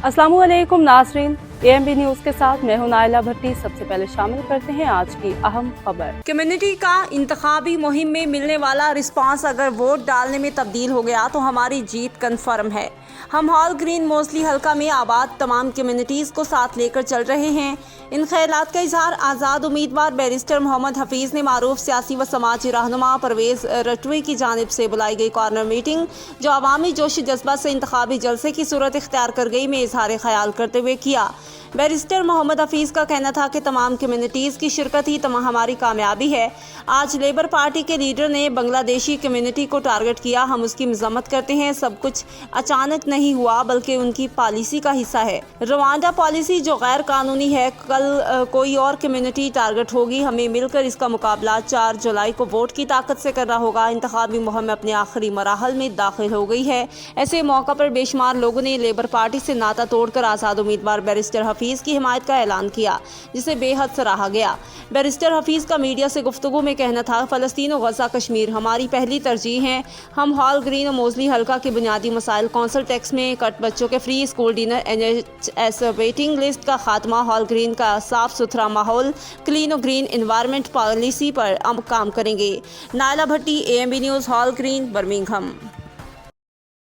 अस्सलामुअलैकुम नाज़रीन, AMB news के साथ मैं हूं नाइला भट्टी। सबसे पहले शामिल करते हैं आज की अहम खबर। कम्युनिटी का इंतखाबी मुहिम में मिलने वाला रिस्पांस अगर वोट डालने में तब्दील हो गया तो हमारी जीत कन्फर्म है। हम हॉल ग्रीन मोस्टली हल्का में आबाद तमाम कम्युनिटीज़ को साथ लेकर चल रहे हैं। इन ख्यालात का इजहार आज़ाद उम्मीदवार बैरिस्टर मोहम्मद हफीज़ ने मारूफ सियासी व समाजी रहनुमा परवेज़ रटवी की जानिब से बुलाई गई कॉर्नर मीटिंग, जो अवामी जोश जज्बा से इंतखाबी जलसे की सूरत इख्तियार कर गई, में इजहार ख्याल करते हुए किया। बैरिस्टर मोहम्मद हफीज़ का कहना था कि तमाम कम्युनिटीज़ की शिरकत ही हमारी कामयाबी है। आज लेबर पार्टी के लीडर ने बांग्लादेशी कम्युनिटी को टारगेट किया। हम उसकी मजम्मत करते हैं। सब कुछ अचानक नहीं हुआ बल्कि उनकी पॉलिसी का हिस्सा है। रवांडा पॉलिसी जो गैर कानूनी है, कल कोई और कम्युनिटी टारगेट होगी। हमें मिलकर इसका मुकाबला 4 जुलाई को वोट की ताकत से करना होगा। इंतखाबी मुहिम अपने आखिरी मराहल में दाखिल हो गई है। ऐसे मौका पर बेशुमार लोगों ने लेबर पार्टी से नाता तोड़कर आज़ाद उम्मीदवार बैरिस्टर हफीज़ की हिमायत का ऐलान किया, जिसे बेहद सराहा गया। बैरिस्टर हफीज़ का मीडिया से गुफ्तगू में कहना था, फ़लस्तीन और गज़ा कश्मीर हमारी पहली तरजीह हैं। हम हॉल ग्रीन और मोज़ली हल्का के बुनियादी मसाइल, कौंसल टैक्स में कट, बच्चों के free school dinner, NHS waiting list का खात्मा, हॉल ग्रीन का साफ सुथरा माहौल, क्लीन और ग्रीन इन्वायरमेंट पॉलिसी पर अब काम करेंगे। नाइला भट्टी, AMB news, hall green, Birmingham.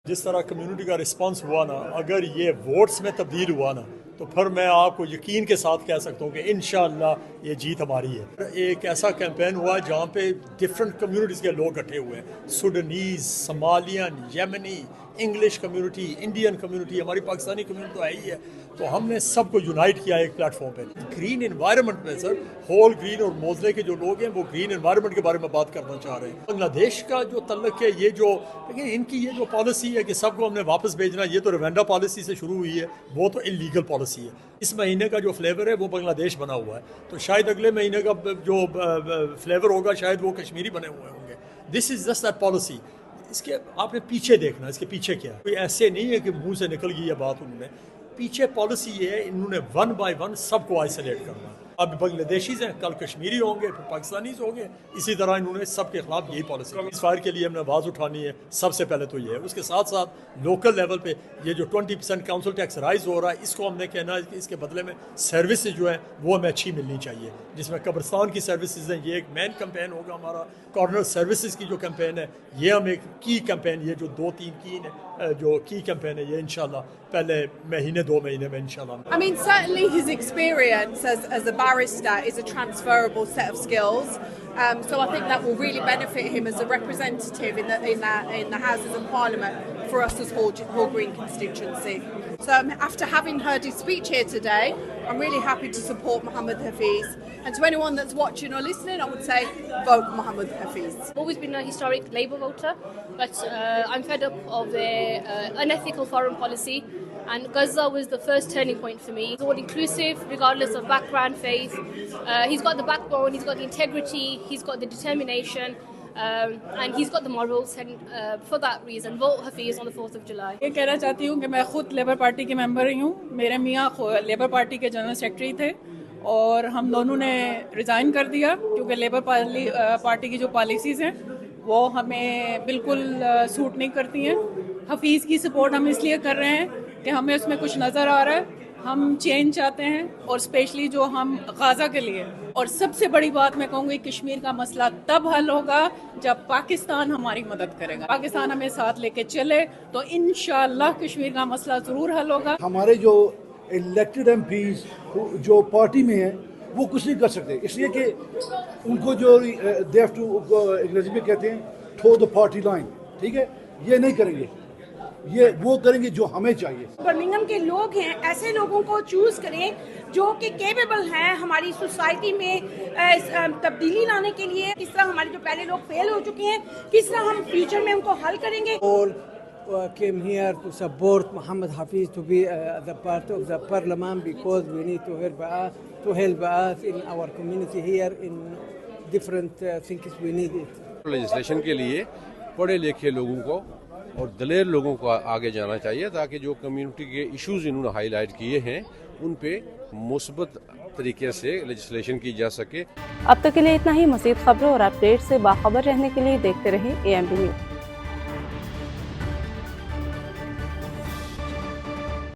जिस तरह कम्युनिटी का रिस्पांस हुआ ना, अगर ये वोट्स में तब्दील हुआ ना, तो फिर मैं आपको यकीन के साथ कह सकता हूँ कि इंशाअल्लाह ये जीत हमारी है। एक ऐसा कैंपेन हुआ जहाँ पे डिफरेंट कम्युनिटीज़ के लोग इकट्ठे हुए हैं, सुडनीज़, सोमालियन, यमनी, इंग्लिश कम्युनिटी, इंडियन कम्युनिटी, हमारी पाकिस्तानी कम्युनिटी तो है ही है। तो हमने सबको यूनाइट किया एक प्लेटफॉर्म पे। ग्रीन इन्वायरमेंट में सर, होल ग्रीन और मोज़ले के जो लोग हैं वो ग्रीन इन्वायरमेंट के बारे में बात करना चाह रहे हैं। बांग्लादेश का जो तल्लक है, ये जो इनकी ये जो पॉलिसी है कि सबको हमने वापस भेजना, ये तो रवांडा पॉलिसी से शुरू हुई है, वो तो इलीगल पॉलिसी है। इस महीने का जो फ्लेवर है वो बांग्लादेश बना हुआ है, तो शायद अगले महीने का जो फ्लेवर होगा शायद वो कश्मीरी बने हुए होंगे। This is just that policy. इसके आपने पीछे देखना, इसके पीछे क्या है। कोई ऐसे नहीं है कि मुंह से निकल गई है बात, उन्होंने पीछे पॉलिसी ये है, इन्होंने 1 बाय 1 सबको आइसोलेट करना। अब बांग्लादेशीज़ हैं, कल कश्मीरी होंगे, फिर पाकिस्तानीज़ होंगे, इसी तरह इन्होंने सबके खिलाफ यही पॉलिसी। इस फायर के लिए हमने आवाज़ उठानी है, सबसे पहले तो ये है। उसके साथ साथ लोकल लेवल पे ये जो 20% काउंसिल टैक्स राइज हो रहा है, इसको हमने कहना है कि इसके बदले में सर्विसेज जो है वो हमें अच्छी मिलनी चाहिए, जिसमें कब्रिस्तान की सर्विसेज हैं। ये एक मेन कैंपेन होगा हमारा। कॉर्नर सर्विसेज की जो कैंपेन है, ये हम एक की कैंपेन, ये जो 2-3 की जो की कैंपेन है, ये इंशाल्लाह पहले महीने 2 महीने में इंशाल्लाह। I mean, certainly his experience as a barrister is a transferable set of skills. So I think that will really benefit him as a representative in the Houses of Parliament for us as Hall Green constituency. So after having heard his speech here today, I'm really happy to support Mohammed Hafeez. And to anyone that's watching or listening, I would say vote Mohammed Hafeez. I've always been a historic Labour voter, but I'm fed up of their unethical foreign policy. And Gaza was the first turning point for me. He's all inclusive, regardless of background, faith. He's got the backbone, he's got the integrity, he's got the determination, and he's got the morals. And for that reason, vote Hafeez on the 4th of July. یہ کہنا چاہتی ہوں کہ میں خود labour party کی ممبر ہی ہوں۔ میرے میاں لیبر پارٹی کے جنرل سیکرٹری تھے اور ہم دونوں نے ریزائن کر دیا کیونکہ لیبر پارٹی کی جو پالیسیز ہیں وہ ہمیں بالکل سوٹ نہیں کرتی ہیں۔ حفیظ کی سپورٹ ہم اس لیے کر رہے ہیں کہ ہمیں اس میں کچھ نظر آ رہا ہے، ہم چینج چاہتے ہیں، اور اسپیشلی جو ہم غزہ کے لیے۔ اور سب سے بڑی بات میں کہوں گی، کشمیر کا مسئلہ تب حل ہوگا جب پاکستان ہماری مدد کرے گا۔ پاکستان ہمیں ساتھ لے کے چلے تو انشاءاللہ کشمیر کا مسئلہ ضرور حل ہوگا۔ ہمارے جو الیکٹڈ MPs جو پارٹی میں ہیں وہ کچھ نہیں کر سکتے، اس لیے کہ ان کو جو دے ہیو ٹو انگریزی میں کہتے ہیں ٹھو دا پارٹی لائن، ٹھیک ہے، یہ نہیں کریں گے، یہ وہ کریں گے جو ہمیں چاہیے۔ برمنگھم کے لوگ ہیں، ایسے لوگوں کو چوز کریں جو کہ کیپیبل ہیں ہماری سوسائٹی میں تبدیلی لانے کے لیے۔ کس طرح ہمارے جو پہلے لوگ فیل ہو چکے ہیں، کس طرح ہم فیوچر میں ان کو حل کریں گے۔ Came here to support Mohammed Hafeez to be the part of the parliament because we need to help us in our community here in different things we need it. Legislation کے لیے پڑھے لکھے لوگوں کو اور دلیر لوگوں کو آگے جانا چاہیے تاکہ جو کمیونٹی کے ایشوز انہوں نے ہائی لائٹ کیے ہیں ان پہ مثبت طریقے سے لیجسلیشن کی جا سکے۔ اب تک کے لیے اتنا ہی۔ مزید خبروں اور اپڈیٹ سے باخبر رہنے کے لیے دیکھتے رہیں AMB نیوز۔